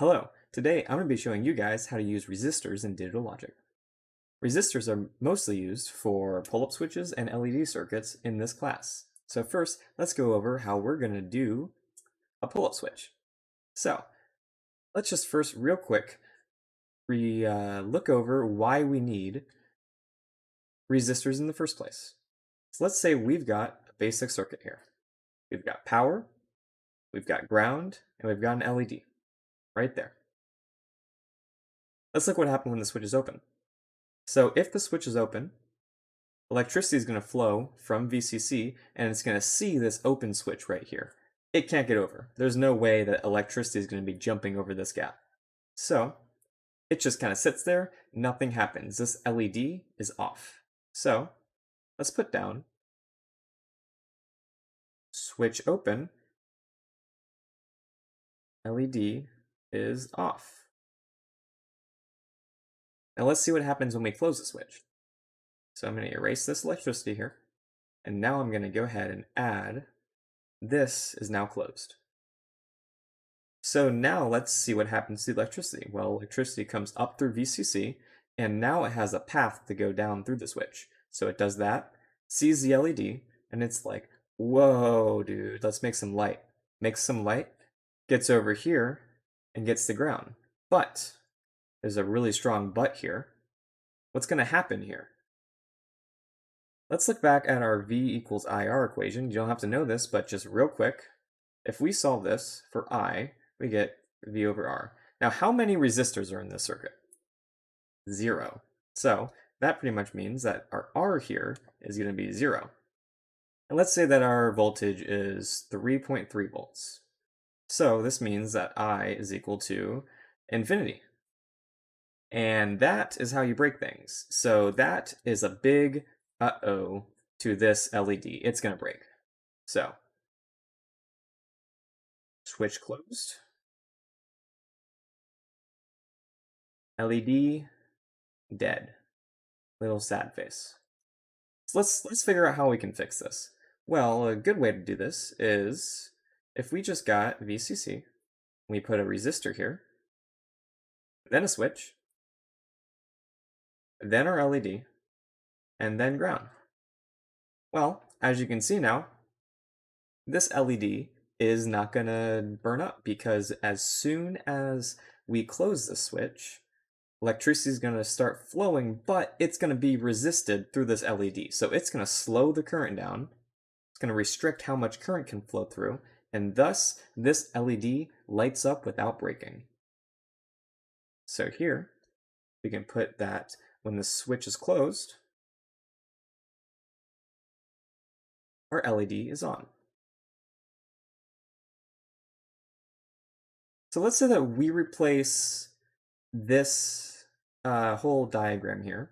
Hello, today I'm going to be showing you guys how to use resistors in digital logic. Resistors are mostly used for pull-up switches and LED circuits in this class. So first, let's go over how we're going to do a pull-up switch. So let's just first, real quick, look over why we need resistors in the first place. So let's say we've got a basic circuit here. We've got power, we've got ground, and we've got an LED right there. Let's look what happened when the switch is open. So if the switch is open, electricity is going to flow from VCC and it's going to see this open switch right here. It can't get over. There's no way that electricity is going to be jumping over this gap. So it just kind of sits there, nothing happens. This LED is off. So let's put down switch open, LED is off. Now let's see what happens when we close the switch. So I'm going to erase this electricity here, and now I'm going to go ahead and add this is now closed. So now let's see what happens to the electricity. Well, electricity comes up through VCC, and now it has a path to go down through the switch. So it does that, sees the LED, and it's like, whoa, dude, let's make some light. Makes some light, gets over here, and gets the ground. But, there's a really strong but here. What's going to happen here? Let's look back at our V equals IR equation. You don't have to know this, but just real quick, if we solve this for I, we get V over R. Now, how many resistors are in this circuit? 0. So that pretty much means that our R here is going to be 0. And let's say that our voltage is 3.3 volts. So this means that I is equal to infinity. And that is how you break things. So that is a big uh-oh to this LED. It's going to break. So switch closed. LED dead. Little sad face. So let's figure out how we can fix this. Well, a good way to do this is if we just got VCC, we put a resistor here, then a switch, then our LED, and then ground. Well, as you can see now, this LED is not going to burn up because as soon as we close the switch, electricity is going to start flowing, but it's going to be resisted through this LED. So it's going to slow the current down. It's going to restrict how much current can flow through, and thus this LED lights up without breaking. So here, we can put that when the switch is closed, our LED is on. So let's say that we replace this whole diagram here.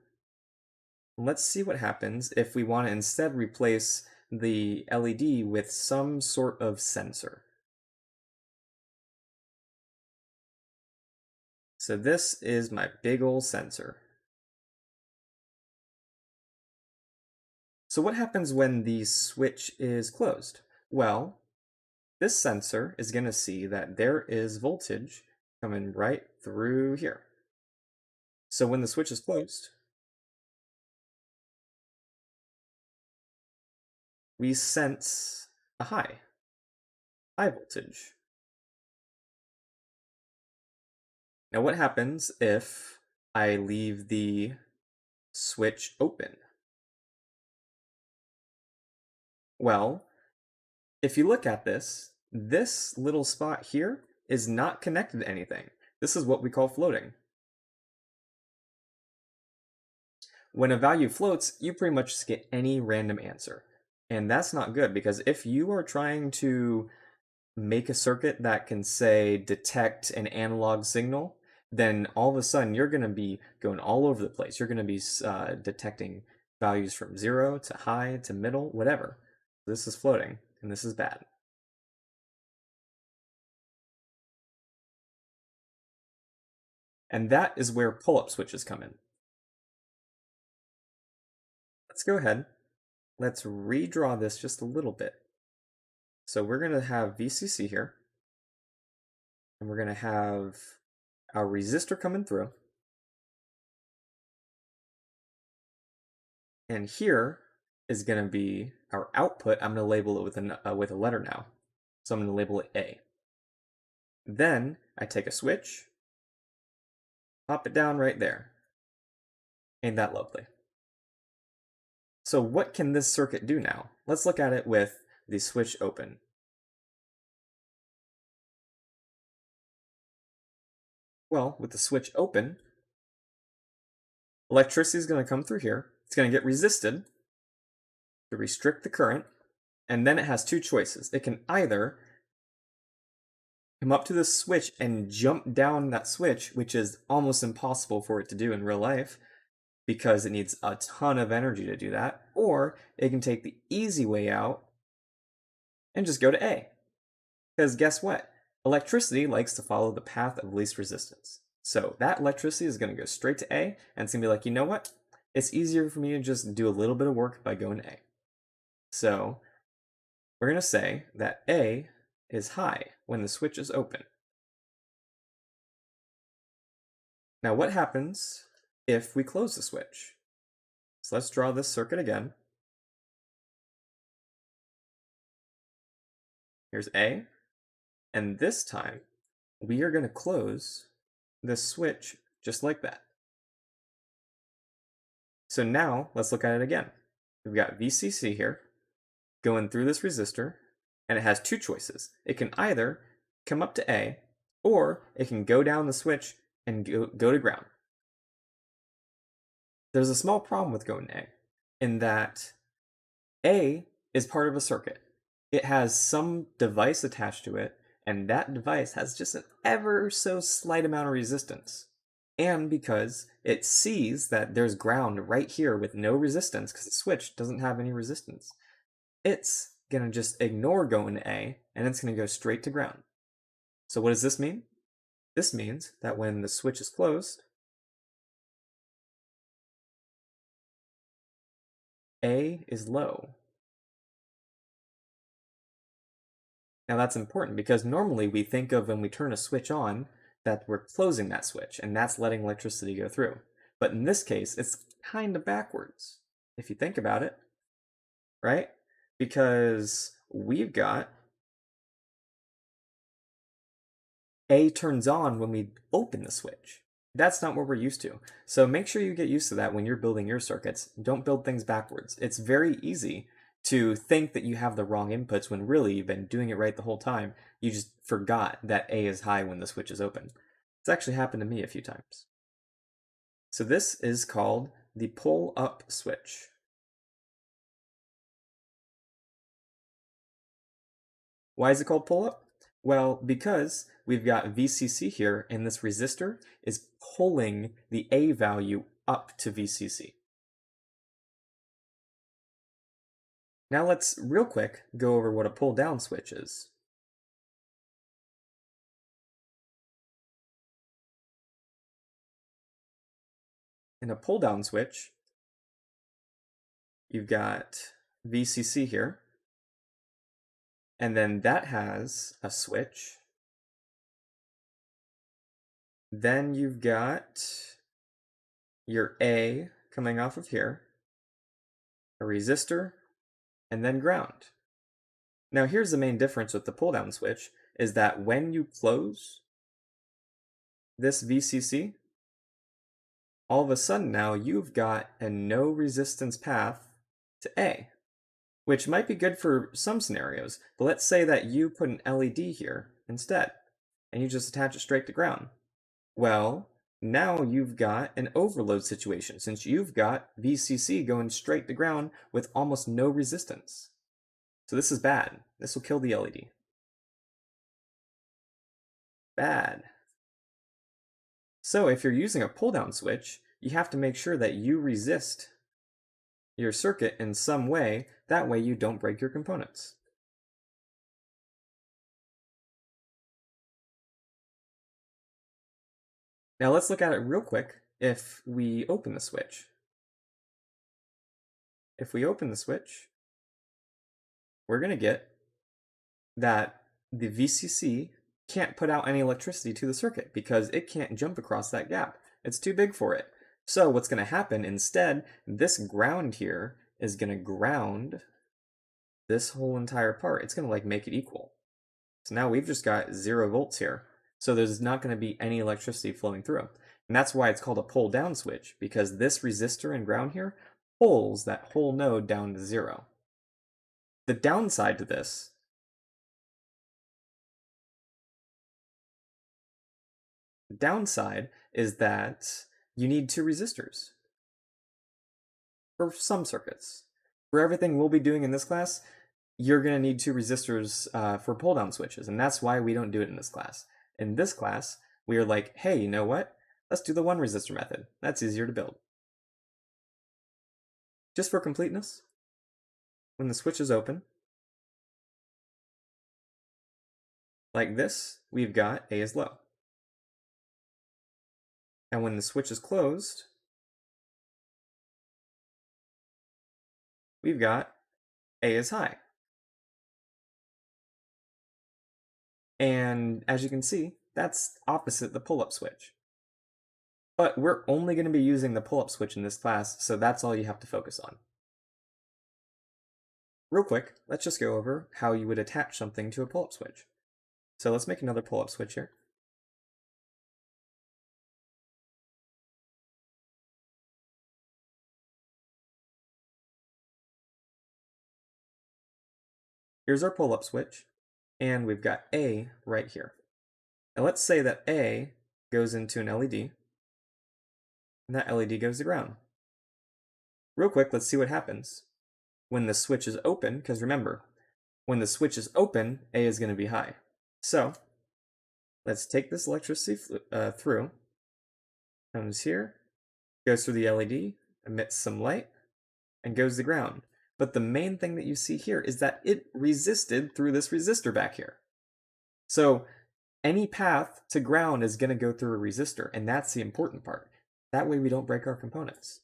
Let's see what happens if we want to instead replace the LED with some sort of sensor. So this is my big ol' sensor. So what happens when the switch is closed? Well, this sensor is going to see that there is voltage coming right through here. So when the switch is closed, we sense a high voltage. Now what happens if I leave the switch open? Well, if you look at this little spot here is not connected to anything. This is what we call floating. When a value floats, you pretty much just get any random answer. And that's not good because if you are trying to make a circuit that can, say, detect an analog signal, then all of a sudden you're going to be going all over the place. You're going to be detecting values from 0 to high to middle, whatever. This is floating, and this is bad. And that is where pull-up switches come in. Let's go ahead. Let's redraw this just a little bit. So we're going to have VCC here. And we're going to have our resistor coming through. And here is going to be our output. I'm going to label it with a letter now. So I'm going to label it A. Then I take a switch, pop it down right there. Ain't that lovely? So what can this circuit do now? Let's look at it with the switch open. Well, with the switch open, electricity is going to come through here. It's going to get resisted to restrict the current, and then it has two choices. It can either come up to the switch and jump down that switch, which is almost impossible for it to do in real life because it needs a ton of energy to do that, or it can take the easy way out and just go to A. Because guess what? Electricity likes to follow the path of least resistance. So that electricity is going to go straight to A, and it's going to be like, you know what? It's easier for me to just do a little bit of work by going to A. So we're going to say that A is high when the switch is open. Now what happens if we close the switch? So let's draw this circuit again. Here's A, and this time we are going to close this switch just like that. So now let's look at it again. We've got VCC here going through this resistor, and it has two choices. It can either come up to A, or it can go down the switch and go to ground. There's a small problem with going to A, in that A is part of a circuit. It has some device attached to it, and that device has just an ever so slight amount of resistance. And because it sees that there's ground right here with no resistance, because the switch doesn't have any resistance, it's going to just ignore going to A, and it's going to go straight to ground. So what does this mean? This means that when the switch is closed, A is low. Now that's important because normally we think of when we turn a switch on that we're closing that switch and that's letting electricity go through. But in this case, it's kind of backwards if you think about it, right? Because we've got A turns on when we open the switch. That's not what we're used to. So make sure you get used to that when you're building your circuits. Don't build things backwards. It's very easy to think that you have the wrong inputs when really you've been doing it right the whole time. You just forgot that A is high when the switch is open. It's actually happened to me a few times. So this is called the pull-up switch. Why is it called pull-up? Well, because we've got VCC here, and this resistor is pulling the A value up to VCC. Now let's, real quick, go over what a pull-down switch is. In a pull-down switch, you've got VCC here, and then that has a switch. Then you've got your A coming off of here, a resistor, and then ground. Now here's the main difference with the pull-down switch, is that when you close this VCC, all of a sudden now you've got a no resistance path to A, which might be good for some scenarios, but let's say that you put an LED here instead, and you just attach it straight to ground. Well, now you've got an overload situation, since you've got VCC going straight to ground with almost no resistance. So this is bad. This will kill the LED. Bad. So if you're using a pull-down switch, you have to make sure that you resist your circuit in some way, that way you don't break your components. Now let's look at it real quick if we open the switch. If we open the switch, we're going to get that the VCC can't put out any electricity to the circuit because it can't jump across that gap. It's too big for it. So what's going to happen instead, this ground here is going to ground this whole entire part. It's going to like make it equal. So now we've just got 0 volts here. So there's not going to be any electricity flowing through. And that's why it's called a pull down switch, because this resistor and ground here pulls that whole node down to 0. The downside to this is that you need 2 resistors for some circuits. For everything we'll be doing in this class, you're going to need 2 resistors for pull down switches, and that's why we don't do it in this class. In this class, we are like, hey, you know what? Let's do the 1 resistor method. That's easier to build. Just for completeness, when the switch is open, like this, we've got A is low. And when the switch is closed, we've got A is high. And as you can see, that's opposite the pull-up switch. But we're only going to be using the pull-up switch in this class, so that's all you have to focus on. Real quick, let's just go over how you would attach something to a pull-up switch. So let's make another pull-up switch here. Here's our pull-up switch, and we've got A right here. Now let's say that A goes into an LED, and that LED goes to ground. Real quick, let's see what happens when the switch is open, because remember, when the switch is open, A is going to be high. So let's take this electricity through, comes here, goes through the LED, emits some light, and goes to ground. But the main thing that you see here is that it resisted through this resistor back here. So any path to ground is going to go through a resistor, and that's the important part. That way we don't break our components.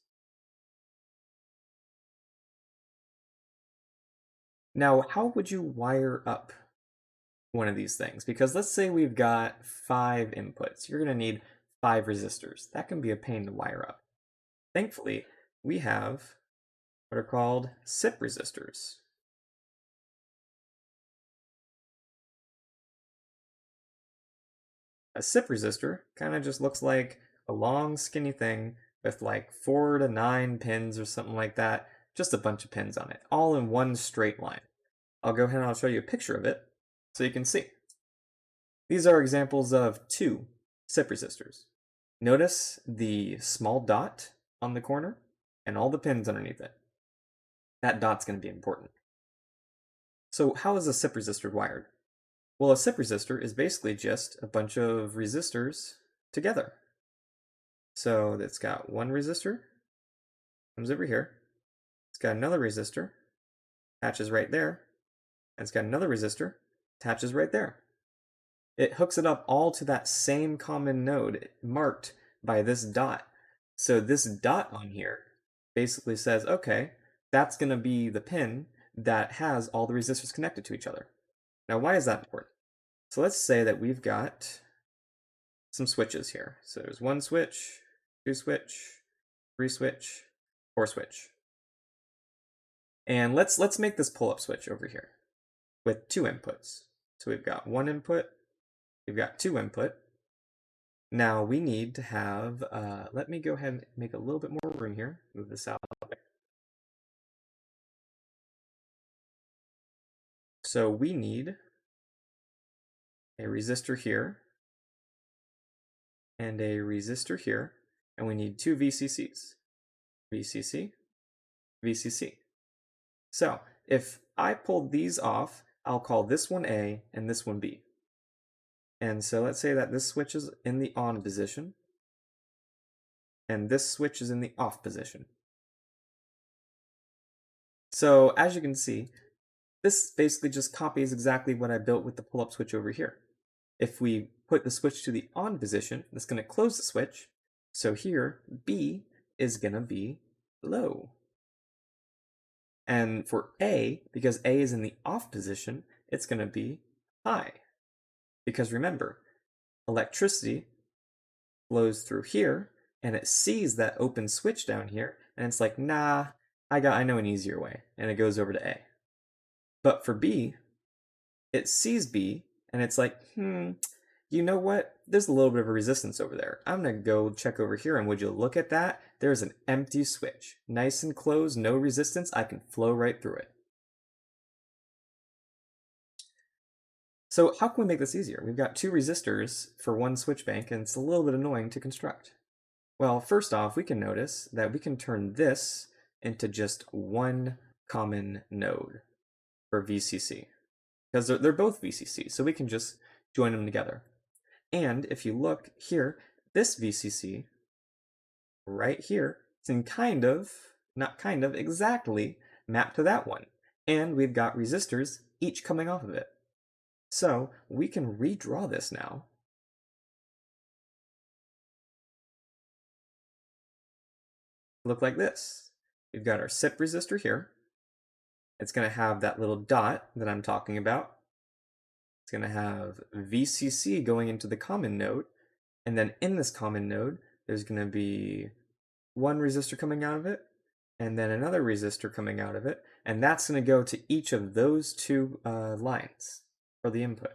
Now, how would you wire up one of these things? Because let's say we've got 5 inputs. You're going to need 5 resistors. That can be a pain to wire up. Thankfully, we have what are called Sip resistors. A Sip resistor kind of just looks like a long skinny thing with like 4 to 9 pins or something like that, just a bunch of pins on it, all in one straight line. I'll go ahead and I'll show you a picture of it so you can see. These are examples of 2 Sip resistors. Notice the small dot on the corner and all the pins underneath it. That dot's going to be important. So how is a Sip resistor wired? Well, a Sip resistor is basically just a bunch of resistors together. So it's got one resistor, comes over here. It's got another resistor, attaches right there. And it's got another resistor, attaches right there. It hooks it up all to that same common node marked by this dot. So this dot on here basically says, okay, that's going to be the pin that has all the resistors connected to each other. Now, why is that important? So let's say that we've got some switches here. So there's 1 switch, 2 switch, 3 switch, 4 switch. And let's make this pull-up switch over here with 2 inputs. So we've got 1 input, we've got 2 input. Now we need to have, let me go ahead and make a little bit more room here. Move this out. So we need a resistor here and a resistor here, and we need 2 VCCs. VCC, VCC. So if I pull these off, I'll call this one A and this one B. And so let's say that this switch is in the on position, and this switch is in the off position. So as you can see, this basically just copies exactly what I built with the pull-up switch over here. If we put the switch to the on position, that's going to close the switch. So here, B is going to be low. And for A, because A is in the off position, it's going to be high. Because remember, electricity flows through here, and it sees that open switch down here, and it's like, nah, I know an easier way, and it goes over to A. But for B, it sees B, and it's like, you know what? There's a little bit of a resistance over there. I'm gonna go check over here, and would you look at that? There's an empty switch. Nice and closed, no resistance, I can flow right through it. So how can we make this easier? We've got 2 resistors for one switch bank, and it's a little bit annoying to construct. Well, first off, we can notice that we can turn this into just one common node for VCC, because they're both VCC, so we can just join them together. And if you look here, this VCC right here is exactly mapped to that one. And we've got resistors each coming off of it. So we can redraw this now. Look like this. We've got our SIP resistor here. It's going to have that little dot that I'm talking about. It's going to have VCC going into the common node. And then in this common node, there's going to be one resistor coming out of it, and then another resistor coming out of it, and that's going to go to each of those 2 lines for the input.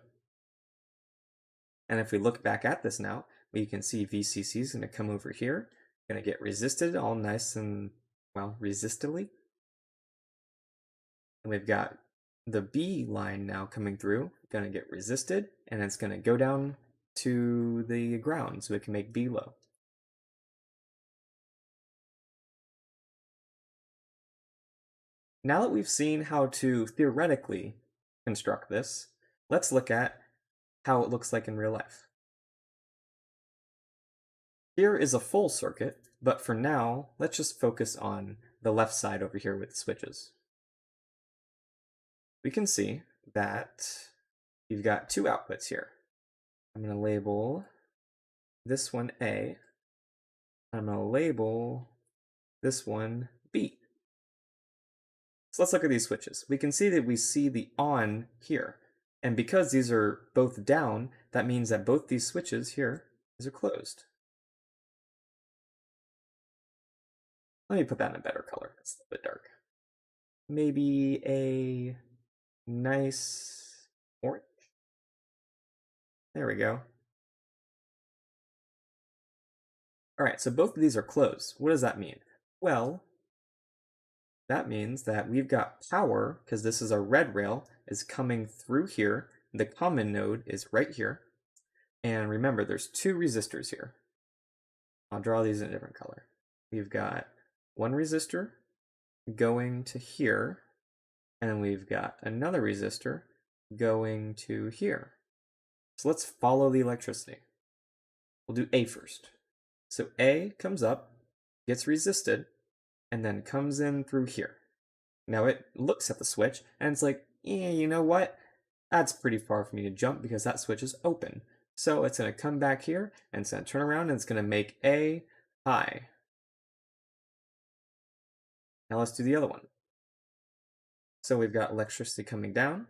And if we look back at this now, we can see VCC is going to come over here, going to get resisted all nice and, well, resistily. And we've got the B line now coming through, going to get resisted, and it's going to go down to the ground so it can make B low. Now that we've seen how to theoretically construct this, let's look at how it looks like in real life. Here is a full circuit, but for now, let's just focus on the left side over here with the switches. We can see that you've got 2 outputs here. I'm going to label this one A. I'm going to label this one B. So let's look at these switches. We can see that we see the on here. And because these are both down, that means that both these switches here, these are closed. Let me put that in a better color. It's a little bit dark. Maybe a nice orange. There we go. All right, so both of these are closed. What does that mean? Well, that means that we've got power, because this is our red rail, is coming through here. The common node is right here. And remember, there's 2 resistors here. I'll draw these in a different color. We've got one resistor going to here, and we've got another resistor going to here. So let's follow the electricity. We'll do A first. So A comes up, gets resisted, and then comes in through here. Now it looks at the switch, and it's like, yeah, you know what? That's pretty far for me to jump because that switch is open. So it's going to come back here, and it's going to turn around, and it's going to make A high. Now let's do the other one. So we've got electricity coming down.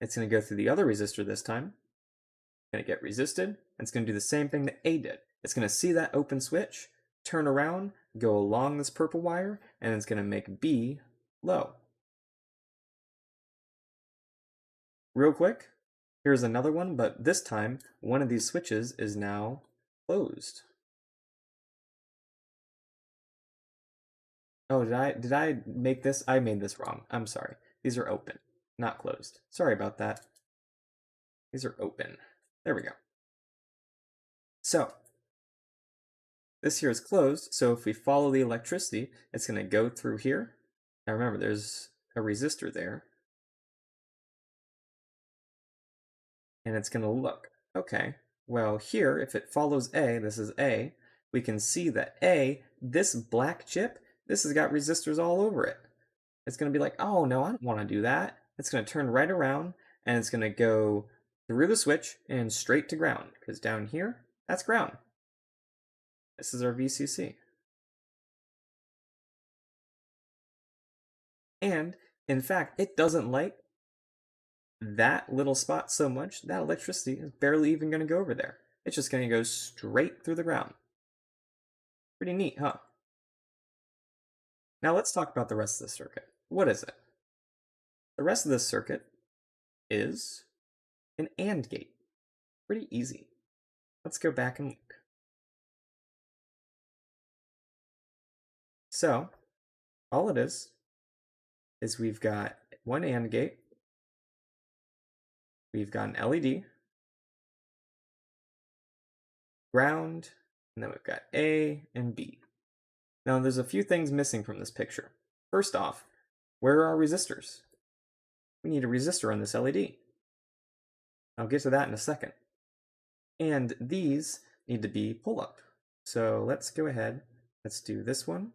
It's going to go through the other resistor this time. It's going to get resisted, and it's going to do the same thing that A did. It's going to see that open switch, turn around, go along this purple wire, and it's going to make B low. Real quick, here's another one, but this time one of these switches is now closed. Oh, did I make this? I made this wrong. I'm sorry. These are open, not closed. Sorry about that. These are open. There we go. So this here is closed, so if we follow the electricity, it's going to go through here. Now remember, there's a resistor there. And it's going to look, okay, well here, if it follows A, this is A, we can see that A, this black chip, this has got resistors all over it. It's going to be like, oh no, I don't want to do that. It's going to turn right around, and it's going to go through the switch and straight to ground, because down here, that's ground. This is our VCC. And, in fact, it doesn't like that little spot so much, that electricity is barely even going to go over there. It's just going to go straight through the ground. Pretty neat, huh? Now let's talk about the rest of the circuit. What is it? The rest of this circuit is an AND gate. Pretty easy. Let's go back and look. So, all it is we've got one AND gate, we've got an LED, ground, and then we've got A and B. Now, there's a few things missing from this picture. First off, where are our resistors? We need a resistor on this LED. I'll get to that in a second. And these need to be pull-up. So let's go ahead, let's do this one.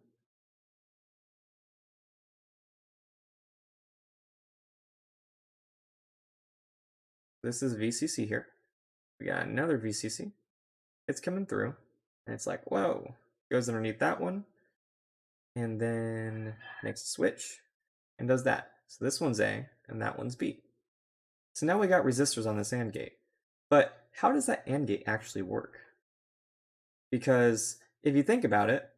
This is VCC here. We got another VCC. It's coming through, and it's like, whoa, goes underneath that one, and then makes a switch, and does that. So this one's A, and that one's B. So now we got resistors on this AND gate. But how does that AND gate actually work? Because if you think about it,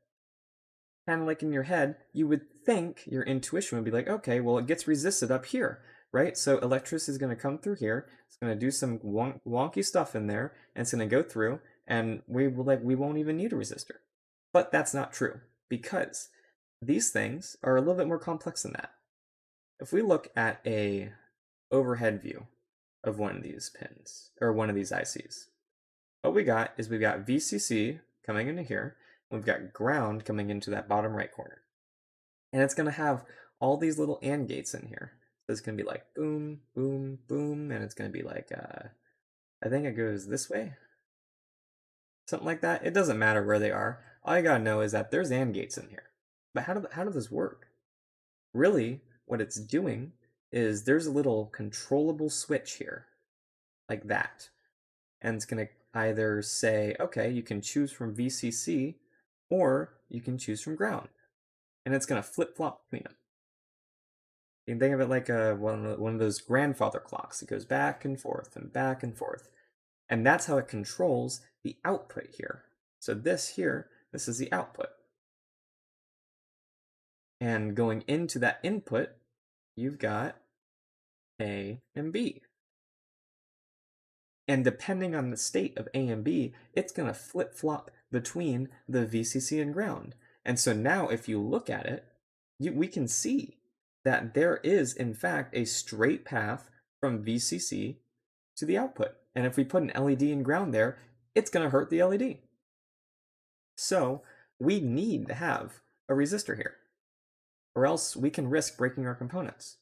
kind of like in your head, you would think your intuition would be like, okay, well, it gets resisted up here, right? So electricity is going to come through here. It's going to do some wonky stuff in there, and it's going to go through, and we won't even need a resistor. But that's not true, because these things are a little bit more complex than that. If we look at a overhead view of one of these pins, or one of these ICs, what we got is we've got VCC coming into here, and we've got ground coming into that bottom right corner. And it's going to have all these little AND gates in here. So it's going to be like boom, boom, boom, and it's going to be like, I think it goes this way. Something like that. It doesn't matter where they are. All you gotta know is that there's AND gates in here. But how does this work? Really, what it's doing is there's a little controllable switch here, like that. And it's gonna either say, okay, you can choose from VCC, or you can choose from ground. And it's gonna flip-flop between them. You can think of it like one of those grandfather clocks. It goes back and forth and back and forth. And that's how it controls the output here. So this here, this is the output. And going into that input, you've got A and B. And depending on the state of A and B, it's going to flip-flop between the VCC and ground. And so now if you look at it, we can see that there is, in fact, a straight path from VCC to the output. And if we put an LED in ground there, it's going to hurt the LED. So we need to have a resistor here, or else we can risk breaking our components.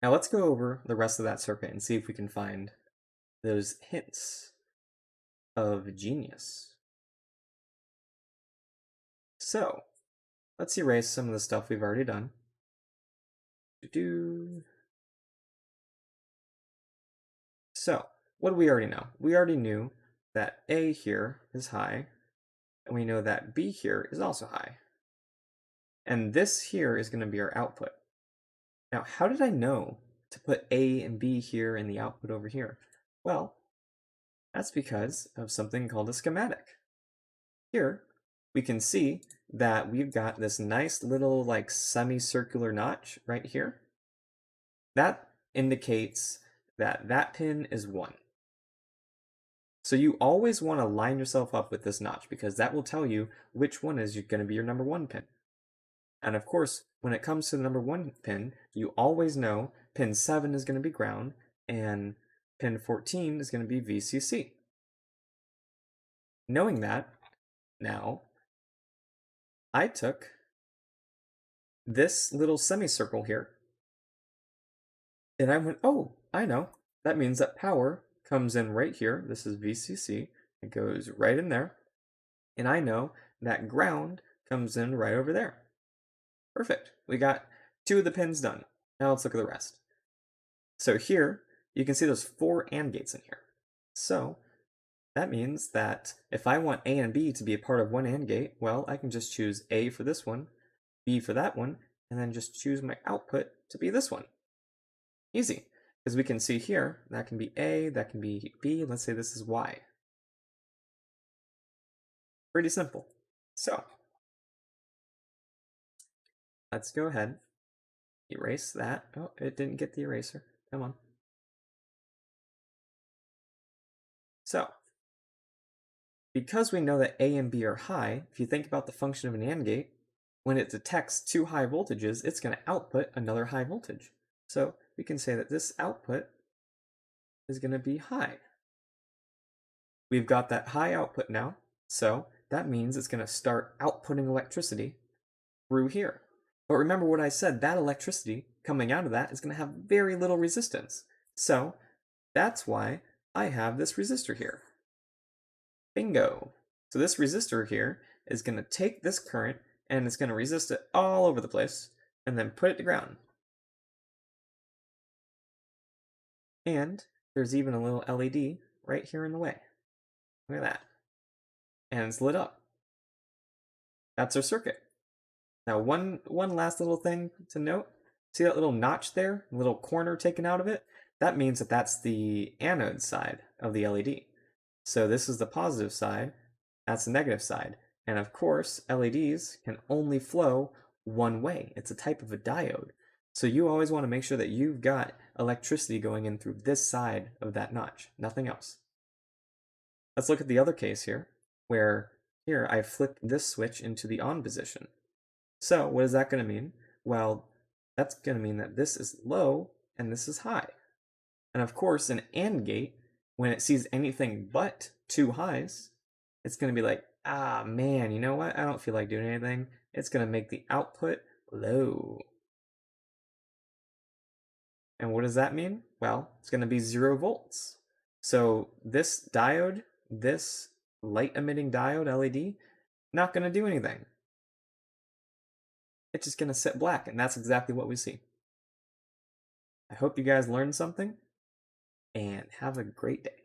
Now let's go over the rest of that circuit and see if we can find those hints of genius. So let's erase some of the stuff we've already done. So what do we already know? We already knew that A here is high, and we know that B here is also high. And this here is going to be our output. Now, how did I know to put A and B here and the output over here? Well, that's because of something called a schematic. Here, we can see that we've got this nice little like semicircular notch right here. That indicates that that pin is 1. So you always want to line yourself up with this notch because that will tell you which one is going to be your number 1 pin. And of course, when it comes to the number 1 pin, you always know pin 7 is going to be ground and pin 14 is going to be VCC. Knowing that, now, I took this little semicircle here and I went, oh, I know. That means that power comes in right here. This is VCC. It goes right in there. And I know that ground comes in right over there. Perfect. We got 2 of the pins done. Now let's look at the rest. So here, you can see there's 4 AND gates in here. So That means that if I want A and B to be a part of one AND gate, well, I can just choose A for this one, B for that one, and then just choose my output to be this one. Easy, because we can see here, that can be A, that can be B, let's say this is Y. Pretty simple. So, let's go ahead, erase that. Oh, it didn't get the eraser. Come on. So, because we know that A and B are high, if you think about the function of an AND gate, when it detects two high voltages, it's going to output another high voltage. So we can say that this output is going to be high. We've got that high output now, so that means it's going to start outputting electricity through here. But remember what I said, that electricity coming out of that is going to have very little resistance. So that's why I have this resistor here. Bingo! So this resistor here is going to take this current and it's going to resist it all over the place and then put it to ground. And there's even a little LED right here in the way. Look at that. And it's lit up. That's our circuit. Now one last little thing to note. See that little notch there? Little corner taken out of it? That means that that's the anode side of the LED. So this is the positive side, that's the negative side. And of course, LEDs can only flow one way. It's a type of a diode. So you always want to make sure that you've got electricity going in through this side of that notch, nothing else. Let's look at the other case here, where here I flipped this switch into the on position. So what is that going to mean? Well, that's going to mean that this is low and this is high. And of course, an AND gate, when it sees anything but two highs, it's going to be like, ah, man, you know what? I don't feel like doing anything. It's going to make the output low. And what does that mean? Well, it's going to be 0 volts. So this diode, this light emitting diode LED, not going to do anything. It's just going to sit black, and that's exactly what we see. I hope you guys learned something, and have a great day.